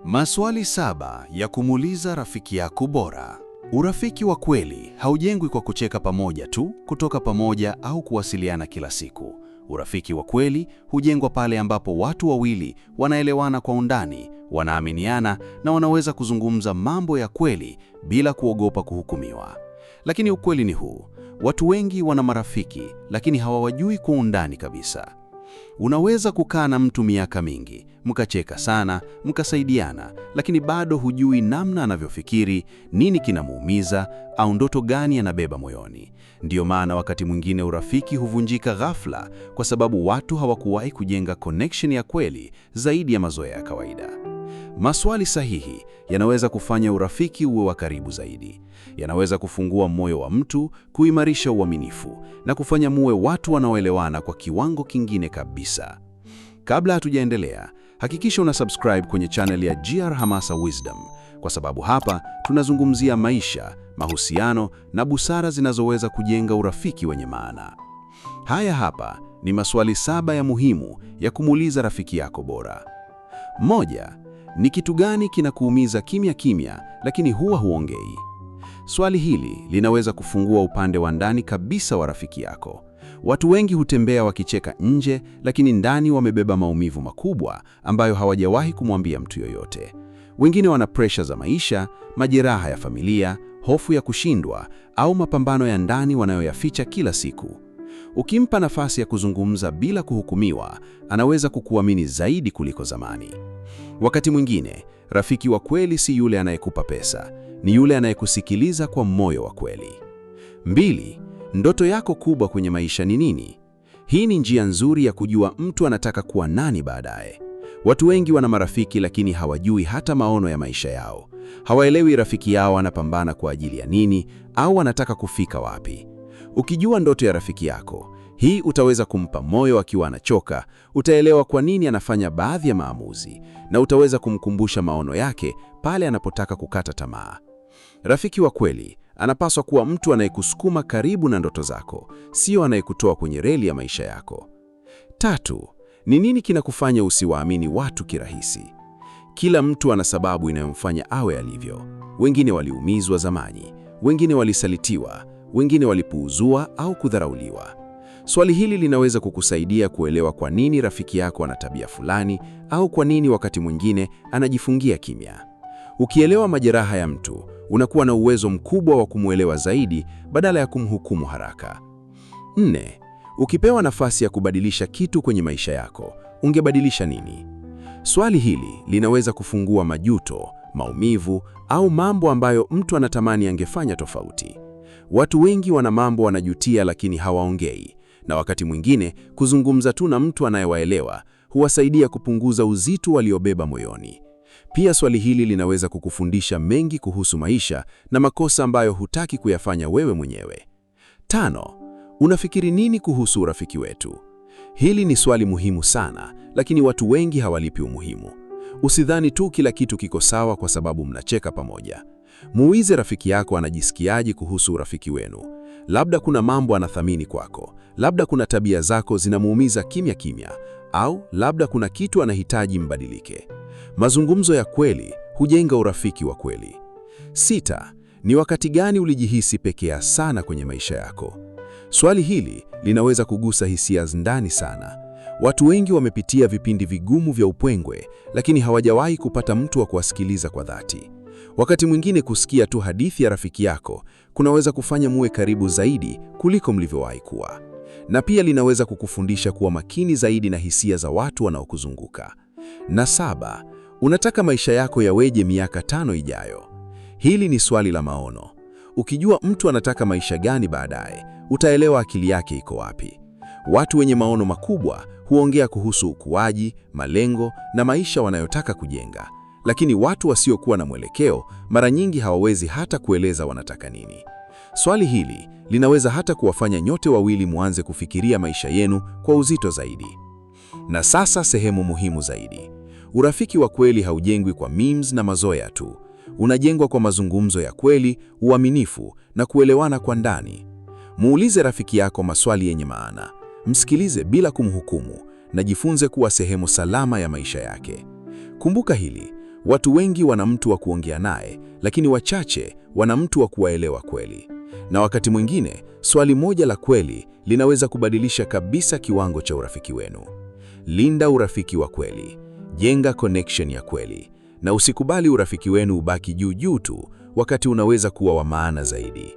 Maswali 7 ya kumuuliza rafiki yako bora. Urafiki wa kweli haujengwi kwa kucheka pamoja tu, kutoka pamoja au kuwasiliana kila siku. Urafiki wa kweli hujengwa pale ambapo watu wawili wanaelewana kwa undani, wanaaminiana na wanaweza kuzungumza mambo ya kweli bila kuogopa kuhukumiwa. Lakini ukweli ni huu: watu wengi wana marafiki lakini hawawajui kwa undani kabisa. Unaweza kukaa na mtu miaka mingi, mkacheka sana, mkasaidiana, lakini bado hujui namna anavyofikiri, nini kinamuumiza, au ndoto gani anabeba moyoni. Ndiyo maana wakati mwingine urafiki huvunjika ghafla, kwa sababu watu hawakuwahi kujenga connection ya kweli zaidi ya mazoea ya kawaida. Maswali sahihi yanaweza kufanya urafiki uwe wa karibu zaidi. Yanaweza kufungua moyo wa mtu, kuimarisha uaminifu na kufanya muwe watu wanaoelewana kwa kiwango kingine kabisa. Kabla hatujaendelea, hakikisha una subscribe kwenye channel ya GR Hamasa Wisdom, kwa sababu hapa tunazungumzia maisha, mahusiano na busara zinazoweza kujenga urafiki wenye maana. Haya hapa ni maswali 7 ya muhimu ya kumuuliza rafiki yako bora. 1. Ni kitu gani kinakuumiza kimya kimya lakini huwa huongei? Swali hili linaweza kufungua upande wa ndani kabisa wa rafiki yako. Watu wengi hutembea wakicheka nje, lakini ndani wamebeba maumivu makubwa ambayo hawajawahi kumwambia mtu yoyote. Wengine wana pressure za maisha, majeraha ya familia, hofu ya kushindwa au mapambano ya ndani wanayoyaficha kila siku. Ukimpa nafasi ya kuzungumza bila kuhukumiwa, anaweza kukuamini zaidi kuliko zamani. Wakati mwingine, rafiki wa kweli si yule anayekupa pesa, ni yule anayekusikiliza kwa moyo wa kweli. 2. Ndoto yako kubwa kwenye maisha ni nini? Hii ni njia nzuri ya kujua mtu anataka kuwa nani baadaye. Watu wengi wana marafiki lakini hawajui hata maono ya maisha yao. Hawaelewi rafiki yao anapambana kwa ajili ya nini au anataka kufika wapi. Ukijua ndoto ya rafiki yako, hii utaweza kumpa moyo akiwa anachoka, utaelewa kwa nini anafanya baadhi ya maamuzi, na utaweza kumkumbusha maono yake pale anapotaka kukata tamaa. Rafiki wa kweli anapaswa kuwa mtu anayekusukuma karibu na ndoto zako, sio anayekutoa kwenye reli ya maisha yako. 3. Ni nini kinakufanya usiwaamini watu kirahisi? Kila mtu ana sababu inayomfanya awe alivyo. Wengine waliumizwa zamani, wengine walisalitiwa, wengine walipuuzwa au kudharauliwa. Swali hili linaweza kukusaidia kuelewa kwa nini rafiki yako ana tabia fulani au kwa nini wakati mwingine anajifungia kimya. Ukielewa majeraha ya mtu, unakuwa na uwezo mkubwa wa kumuelewa zaidi badala ya kumhukumu haraka. 4. Ukipewa nafasi ya kubadilisha kitu kwenye maisha yako, ungebadilisha nini? Swali hili linaweza kufungua majuto, maumivu au mambo ambayo mtu anatamani angefanya tofauti. Watu wengi wana mambo wanajutia lakini hawaongei, na wakati mwingine kuzungumza tu na mtu anayewaelewa huwasaidia kupunguza uzito waliobeba moyoni. Pia swali hili linaweza kukufundisha mengi kuhusu maisha na makosa ambayo hutaki kuyafanya wewe mwenyewe. 5. Unafikiri nini kuhusu urafiki wetu? Hili ni swali muhimu sana, lakini watu wengi hawalipi umuhimu. Usidhani tu kila kitu kiko sawa kwa sababu mnacheka pamoja. Muulize rafiki yako anajisikiaje kuhusu urafiki wenu. Labda kuna mambo anathamini kwako, labda kuna tabia zako zinamuumiza kimya kimya, au labda kuna kitu anahitaji mbadilike. Mazungumzo ya kweli hujenga urafiki wa kweli. 6. Ni wakati gani ulijihisi pekee sana kwenye maisha yako? Swali hili linaweza kugusa hisia ndani sana. Watu wengi wamepitia vipindi vigumu vya upwengwe, lakini hawajawahi kupata mtu wa kuwasikiliza kwa dhati. Wakati mwingine kusikia tu hadithi ya rafiki yako kunaweza kufanya muwe karibu zaidi kuliko mlivyowahi kuwa. Na pia linaweza kukufundisha kuwa makini zaidi na hisia za watu wanaokuzunguka. Na 7. Unataka maisha yako yaweje miaka 5 ijayo? Hili ni swali la maono. Ukijua mtu anataka maisha gani baadaye, utaelewa akili yake iko wapi. Watu wenye maono makubwa huongea kuhusu ukuaji, malengo na maisha wanayotaka kujenga. Lakini watu wasiokuwa na mwelekeo mara nyingi hawawezi hata kueleza wanataka nini. Swali hili linaweza hata kuwafanya nyote wawili muanze kufikiria maisha yenu kwa uzito zaidi. Na sasa sehemu muhimu zaidi. Urafiki wa kweli haujengwi kwa memes na mazoea tu. Unajengwa kwa mazungumzo ya kweli, uaminifu na kuelewana kwa ndani. Muulize rafiki yako maswali yenye maana. Msikilize bila kumhukumu na jifunze kuwa sehemu salama ya maisha yake. Kumbuka hili: Watu wengi wana mtu wa kuongea naye, lakini wachache wana mtu wa kuwaelewa kweli. Na wakati mwingine, swali moja la kweli linaweza kubadilisha kabisa kiwango cha urafiki wenu. Linda urafiki wa kweli. Jenga connection ya kweli. Na usikubali urafiki wenu ubaki juu juu tu, wakati unaweza kuwa wa maana zaidi.